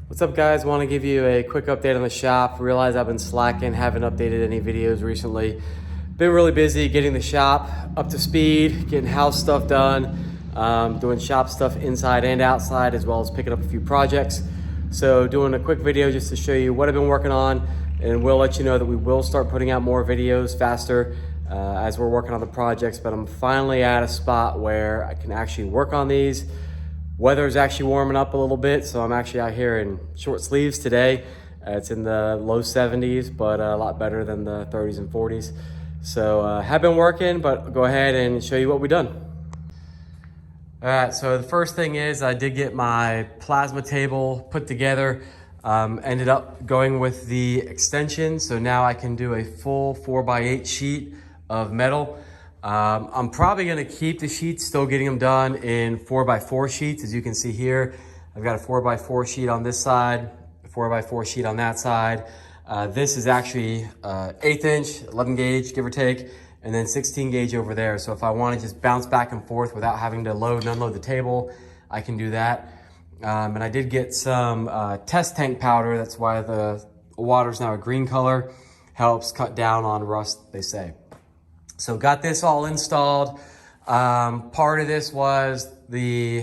What's up, guys? Want to give you a quick update on the shop. Realize I've been slacking, haven't updated any videos recently. Been really busy getting the shop up to speed, getting house stuff done, doing shop stuff inside and outside, as well as picking up a few projects. So doing a quick video just to show you what I've been working on, and we'll let you know that we will start putting out more videos faster as we're working on the projects. But I'm finally at a spot where I can actually work on these. Weather's actually warming up a little bit, so I'm actually out here in short sleeves today. It's in the low 70s, but a lot better than the 30s and 40s. So have been working, but go ahead and show you what we've done. All right, so the first thing is I did get my plasma table put together. Ended up going with the extension, so now I can do a full 4x8 sheet of metal. I'm probably gonna keep the sheets, still getting them done in 4x4 sheets. As you can see here, I've got a 4x4 sheet on this side, a 4x4 sheet on that side. This is actually 1/8 inch, 11 gauge, give or take, and then 16 gauge over there. So if I wanna just bounce back and forth without having to load and unload the table, I can do that. And I did get some test tank powder. That's why the water's now a green color. Helps cut down on rust, they say. So got this all installed. Part of this was the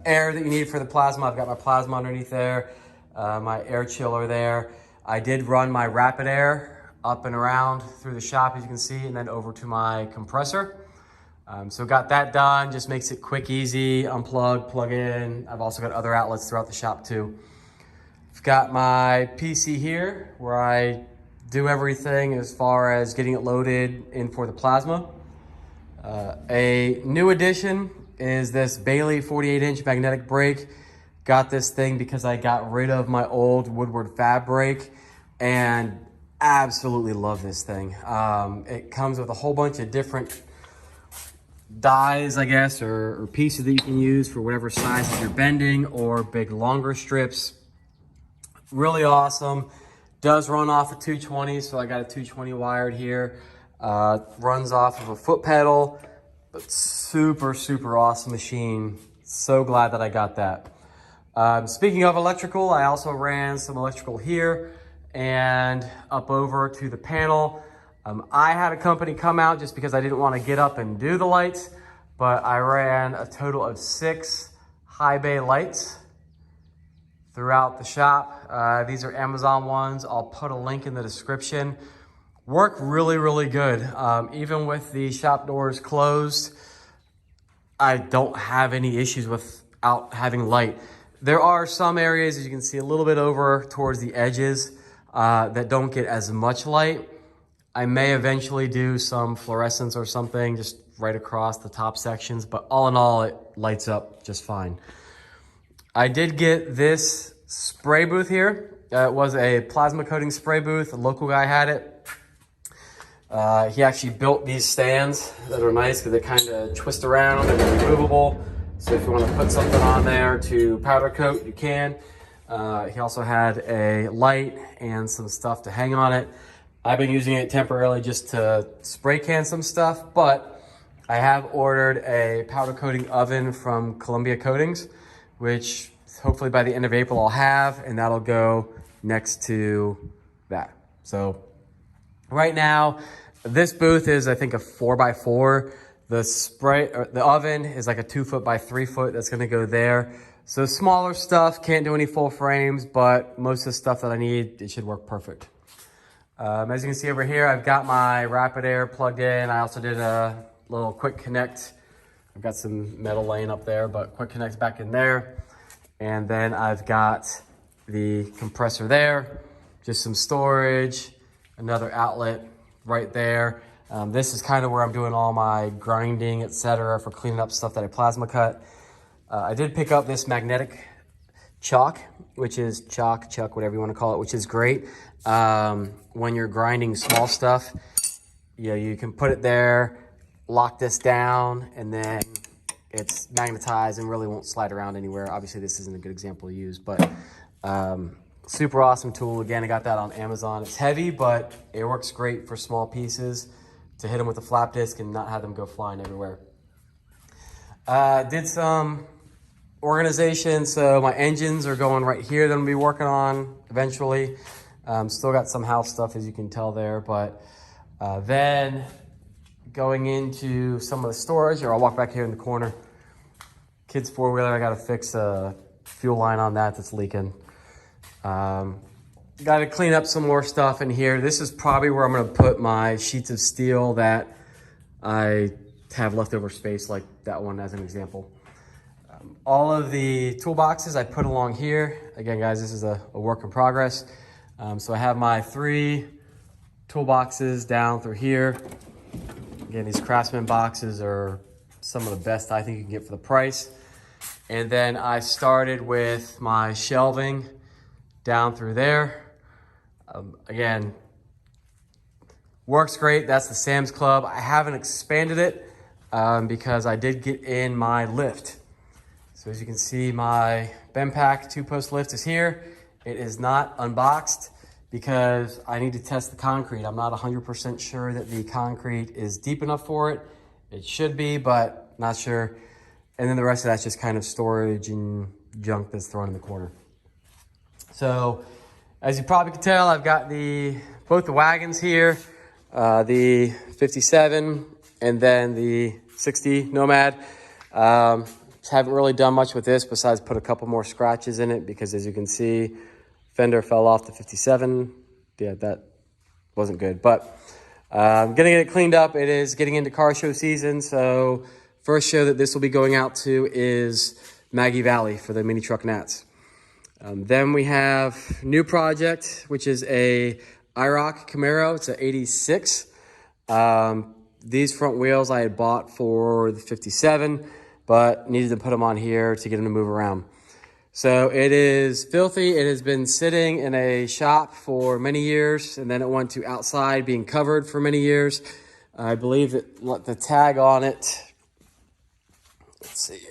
air that you need for the plasma. I've got my plasma underneath there, my air chiller there. I did run my rapid air up and around through the shop, as you can see, and then over to my compressor. So got that done, just makes it quick, easy, unplug, plug in. I've also got other outlets throughout the shop too. I've got my PC here where I do everything as far as getting it loaded in for the plasma. A new addition is this Baileigh 48 inch magnetic brake. Got this thing because I got rid of my old Woodward fab brake and absolutely love this thing. It comes with a whole bunch of different dies, I guess, or pieces that you can use for whatever sizes you're bending, or big longer strips. Really awesome. Does run off a 220, so I got a 220 wired here. Runs off of a foot pedal, but super, super awesome machine. So glad that I got that. Speaking of electrical, I also ran some electrical here and up over to the panel. I had a company come out just because I didn't want to get up and do the lights, but I ran a total of 6 high bay lights throughout the shop. These are Amazon ones. I'll put a link in the description. Work really, really good. Even with the shop doors closed, I don't have any issues without having light. There are some areas, as you can see, a little bit over towards the edges that don't get as much light. I may eventually do some fluorescence or something just right across the top sections, but all in all, it lights up just fine. I did get this spray booth here. It was a plasma coating spray booth. A local guy had it. He actually built these stands that are nice because they kind of twist around and they're removable. So if you want to put something on there to powder coat, you can. He also had a light and some stuff to hang on it. I've been using it temporarily just to spray can some stuff, but I have ordered a powder coating oven from Columbia Coatings, which hopefully by the end of April I'll have, and that'll go next to that. So right now, this booth is, I think, a 4x4. The oven is like a 2 foot by 3 foot. That's gonna go there. So smaller stuff, can't do any full frames, but most of the stuff that I need, it should work perfect. As you can see over here, I've got my rapid air plugged in. I also did a little quick connect. I've got some metal laying up there, but quick connects back in there. And then I've got the compressor there, just some storage, another outlet right there. This is kind of where I'm doing all my grinding, etc., for cleaning up stuff that I plasma cut. I did pick up this magnetic chuck, whatever you want to call it, which is great. When you're grinding small stuff, you can put it there, lock this down, and then it's magnetized and really won't slide around anywhere. Obviously, this isn't a good example to use, but super awesome tool. Again, I got that on Amazon. It's heavy, but it works great for small pieces to hit them with a flap disc and not have them go flying everywhere. Did some organization. So my engines are going right here that I'm gonna be working on eventually. Still got some house stuff, as you can tell there, but then going into some of the storage. Here, I'll walk back here in the corner. Kids four-wheeler, I gotta fix a fuel line on that that's leaking. Got to clean up some more stuff in here. This is probably where I'm going to put my sheets of steel that I have leftover space, like that one as an example. All of the toolboxes I put along here. Again, guys, this is a work in progress. So I have my 3 toolboxes down through here. Again, these Craftsman boxes are some of the best I think you can get for the price. And then I started with my shelving down through there. Again, works great. That's the Sam's Club. I haven't expanded it because I did get in my lift. So as you can see, my Benpack 2-post lift is here. It is not unboxed because I need to test the concrete. I'm not 100% sure that the concrete is deep enough for it. It should be, but not sure. And then the rest of that's just kind of storage and junk that's thrown in the corner. So as you probably can tell, I've got both the wagons here, the 57 and then the 60 Nomad. Haven't really done much with this besides put a couple more scratches in it because, as you can see, fender fell off the 57. Yeah, that wasn't good, but getting it cleaned up. It is getting into car show season, so first show that this will be going out to is Maggie Valley for the mini truck Nats. Then we have new project, which is a IROC Camaro. It's an 86. These front wheels I had bought for the 57, but needed to put them on here to get them to move around. So it is filthy. It has been sitting in a shop for many years, and then it went to outside being covered for many years. I believe that the tag on it, let's see,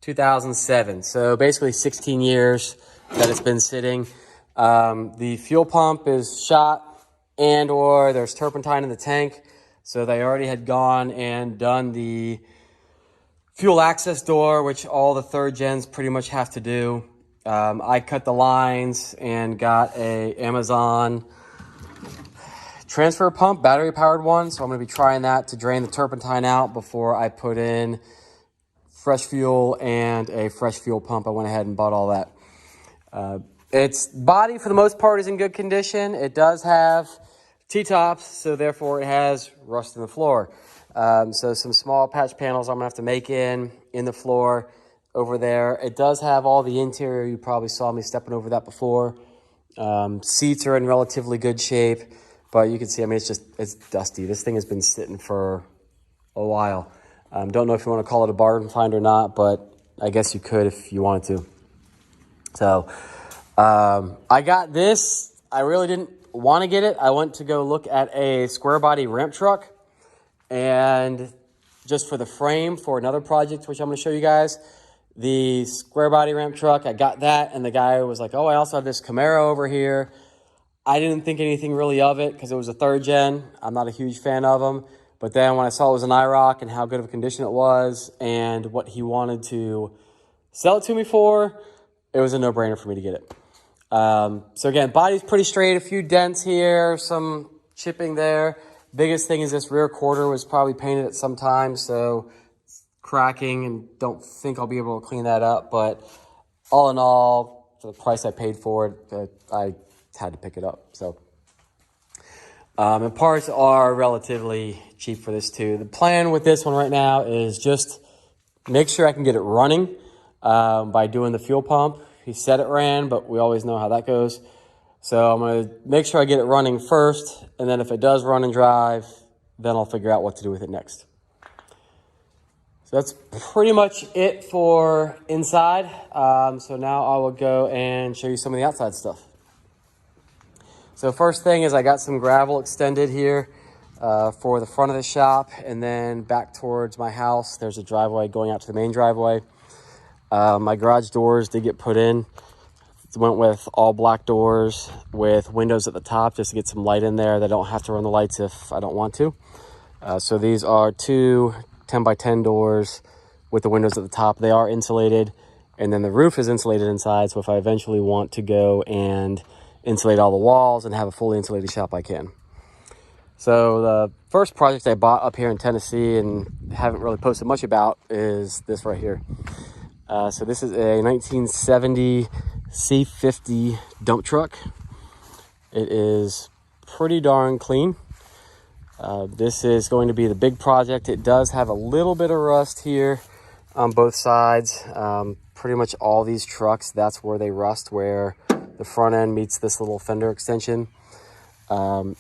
2007. So basically 16 years that it's been sitting. The fuel pump is shot or there's turpentine in the tank. So they already had gone and done the fuel access door, which all the 3rd gens pretty much have to do. I cut the lines and got a Amazon transfer pump, battery powered one. So I'm gonna be trying that to drain the turpentine out before I put in fresh fuel and a fresh fuel pump. I went ahead and bought all that. Its body, for the most part, is in good condition. It does have T-tops, so therefore it has rust in the floor. So some small patch panels I'm gonna have to make in the floor over there. It does have all the interior. You probably saw me stepping over that before. Seats are in relatively good shape, but you can see, I mean, it's dusty. This thing has been sitting for a while. Don't know if you want to call it a bargain find or not, but I guess you could if you wanted to. So I got this. I really didn't want to get it. I went to go look at a square body ramp truck, and just for the frame for another project, which I'm going to show you guys, the square body ramp truck, I got that, and the guy was like, oh, I also have this Camaro over here. I didn't think anything really of it because it was a 3rd gen. I'm not a huge fan of them. But then when I saw it was an IROC and how good of a condition it was and what he wanted to sell it to me for, it was a no-brainer for me to get it. So again, body's pretty straight, a few dents here, some chipping there. Biggest thing is this rear quarter was probably painted at some time, so it's cracking, and don't think I'll be able to clean that up. But all in all, for the price I paid for it, I had to pick it up. So and parts are relatively cheap for this too. The plan with this one right now is just make sure I can get it running by doing the fuel pump. He said it ran, but we always know how that goes. So I'm going to make sure I get it running first, and then if it does run and drive, then I'll figure out what to do with it next. So that's pretty much it for inside. So now I will go and show you some of the outside stuff. So first thing is I got some gravel extended here for the front of the shop, and then back towards my house, there's a driveway going out to the main driveway. My garage doors did get put in. Went with all black doors with windows at the top just to get some light in there. They don't have to run the lights if I don't want to. So these are 2 10x10 doors with the windows at the top. They are insulated, and then the roof is insulated inside. So if I eventually want to go and insulate all the walls and have a fully insulated shop, I can. So the first project I bought up here in Tennessee and haven't really posted much about is this right here. So this is a 1970 C50 dump truck. It is pretty darn clean. This is going to be the big project. It does have a little bit of rust here on both sides. Pretty much all these trucks, that's where they rust, where the front end meets this little fender extension.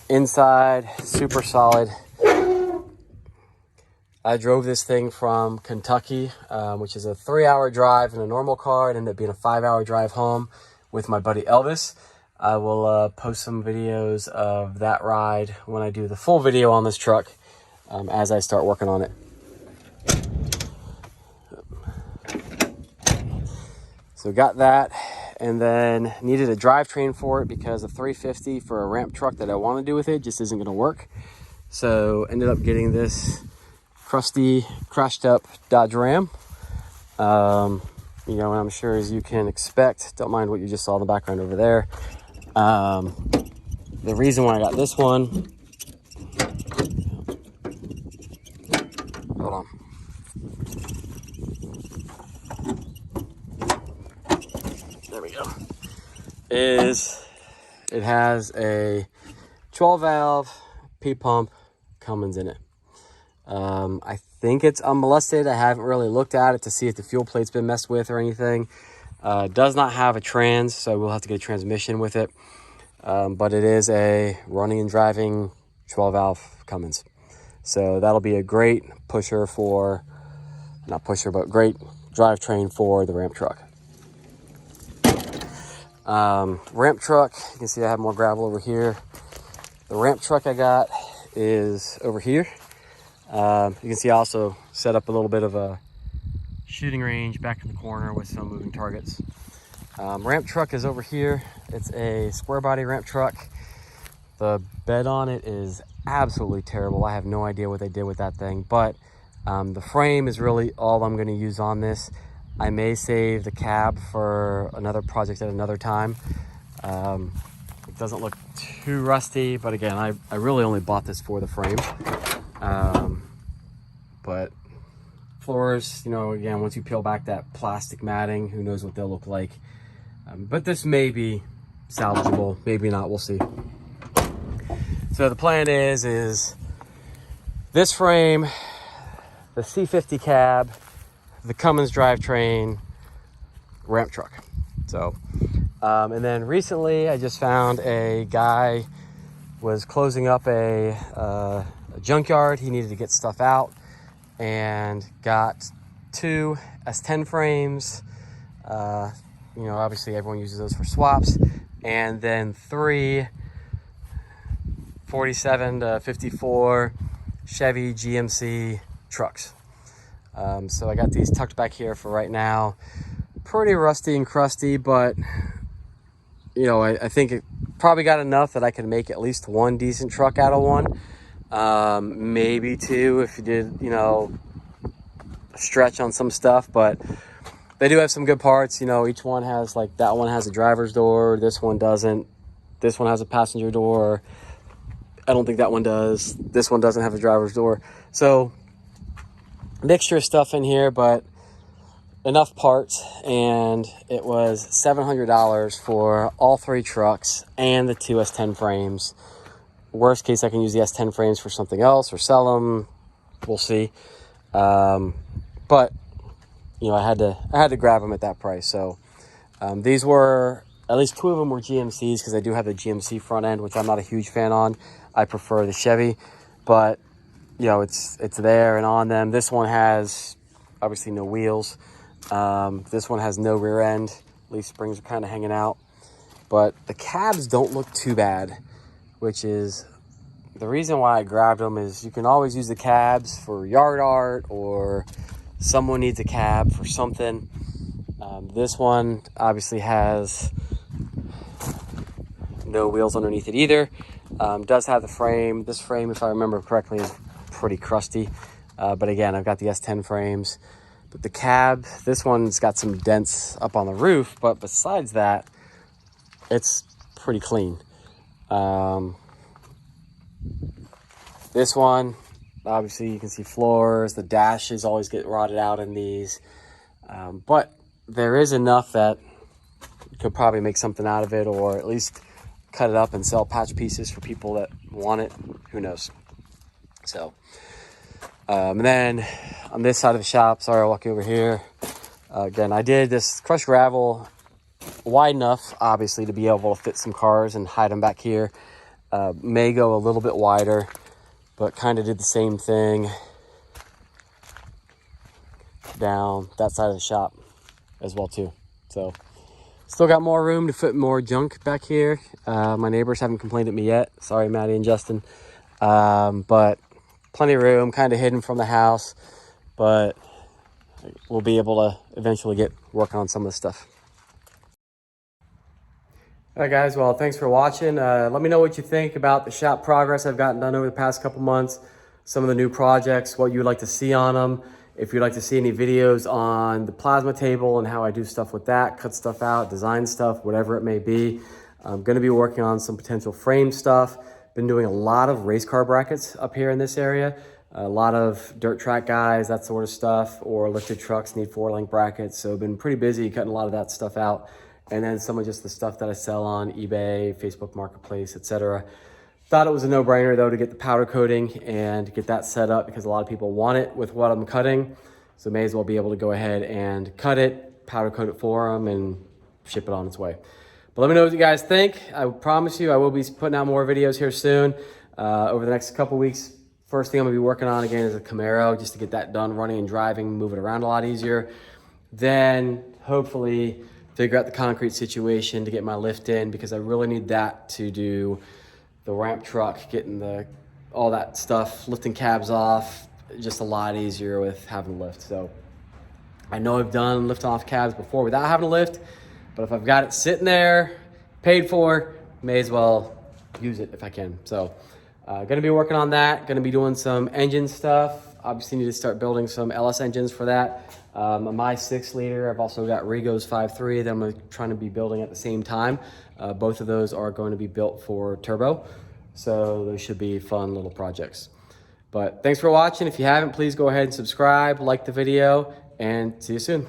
Inside, super solid. I drove this thing from Kentucky, which is a 3-hour drive in a normal car. It ended up being a 5-hour drive home with my buddy Elvis. I will post some videos of that ride when I do the full video on this truck as I start working on it. So got that, and then needed a drivetrain for it because the 350 for a ramp truck that I want to do with it just isn't going to work. So ended up getting this crusty, crashed up Dodge Ram. You know, I'm sure as you can expect, don't mind what you just saw in the background over there. The reason why I got this one, hold on. There we go. Is it has a 12 valve P-pump Cummins in it. I think it's unmolested. I haven't really looked at it to see if the fuel plate's been messed with or anything. Does not have a trans, so we'll have to get a transmission with it. But it is a running and driving 12 valve Cummins. So that'll be a great pusher for, not pusher, but great drivetrain for the ramp truck. Ramp truck, you can see I have more gravel over here. The ramp truck I got is over here. You can see I also set up a little bit of a shooting range back in the corner with some moving targets. Ramp truck is over here. It's a square body ramp truck. The bed on it is absolutely terrible. I have no idea what they did with that thing, but the frame is really all I'm going to use on this. I may save the cab for another project at another time. It doesn't look too rusty, but again, I really only bought this for the frame. But floors, you know, again, once you peel back that plastic matting, who knows what they'll look like. But this may be salvageable, maybe not, we'll see. So the plan is this frame, the C50 cab, the Cummins drivetrain, ramp truck. So, and then recently I just found a guy was closing up a junkyard. He needed to get stuff out and got 2 S10 frames. You know, obviously everyone uses those for swaps, and then 3 47 to 54 Chevy GMC trucks. So I got these tucked back here for right now. Pretty rusty and crusty, but you know, I think it probably got enough that I can make at least one decent truck out of one. Maybe 2 if you did, you know, a stretch on some stuff, but they do have some good parts. You know, each one has, like, that one has a driver's door, this one doesn't. This one has a passenger door. I don't think that one does. This one doesn't have a driver's door. So mixture of stuff in here, but enough parts. And it was $700 for all 3 trucks and the 2 S10 frames. Worst case, I can use the S10 frames for something else or sell them. We'll see. But you know, I had to grab them at that price. So these were, at least 2 of them were GMCs, because I do have the GMC front end, which I'm not a huge fan on. I prefer the Chevy, but you know, it's there and on them. This one has obviously no wheels. This one has no rear end. Leaf springs are kind of hanging out, but the cabs don't look too bad, which is the reason why I grabbed them. Is you can always use the cabs for yard art, or someone needs a cab for something. This one obviously has no wheels underneath it either. Does have the frame. This frame, if I remember correctly, is pretty crusty. But again, I've got the S10 frames. But the cab, this one's got some dents up on the roof, but besides that, it's pretty clean. This one, obviously you can see floors, the dashes always get rotted out in these. But there is enough that you could probably make something out of it, or at least cut it up and sell patch pieces for people that want it. Who knows? So, and then on this side of the shop, sorry, I'll walk you over here. Again, I did this crushed gravel wide enough, obviously, to be able to fit some cars and hide them back here. May go a little bit wider, but kind of did the same thing down that side of the shop as well too. So still got more room to fit more junk back here. My neighbors haven't complained at me yet. Sorry, Maddie and Justin. But plenty of room, kind of hidden from the house, but we'll be able to eventually get working on some of the stuff. All right, guys, well, thanks for watching. Let me know what you think about the shop progress I've gotten done over the past couple months, some of the new projects, what you'd like to see on them. If you'd like to see any videos on the plasma table and how I do stuff with that, cut stuff out, design stuff, whatever it may be. I'm going to be working on some potential frame stuff. Been doing a lot of race car brackets up here in this area. A lot of dirt track guys, that sort of stuff, or lifted trucks need 4-link brackets. So I've been pretty busy cutting a lot of that stuff out. And then some of just the stuff that I sell on eBay, Facebook Marketplace, etc. Thought it was a no-brainer though to get the powder coating and get that set up because a lot of people want it with what I'm cutting. So may as well be able to go ahead and cut it, powder coat it for them, and ship it on its way. But let me know what you guys think. I promise you I will be putting out more videos here soon over the next couple weeks. First thing I'm gonna be working on again is a Camaro, just to get that done running and driving, move it around a lot easier. Then hopefully figure out the concrete situation to get my lift in, because I really need that to do the ramp truck, getting all that stuff, lifting cabs off, just a lot easier with having a lift. So I know I've done lift off cabs before without having a lift, but if I've got it sitting there, paid for, may as well use it if I can. So gonna be working on that, gonna be doing some engine stuff. Obviously need to start building some LS engines for that. My 6-liter, I've also got Rigo's 5.3 that I'm trying to be building at the same time. Both of those are going to be built for turbo. So those should be fun little projects. But thanks for watching. If you haven't, please go ahead and subscribe, like the video, and see you soon.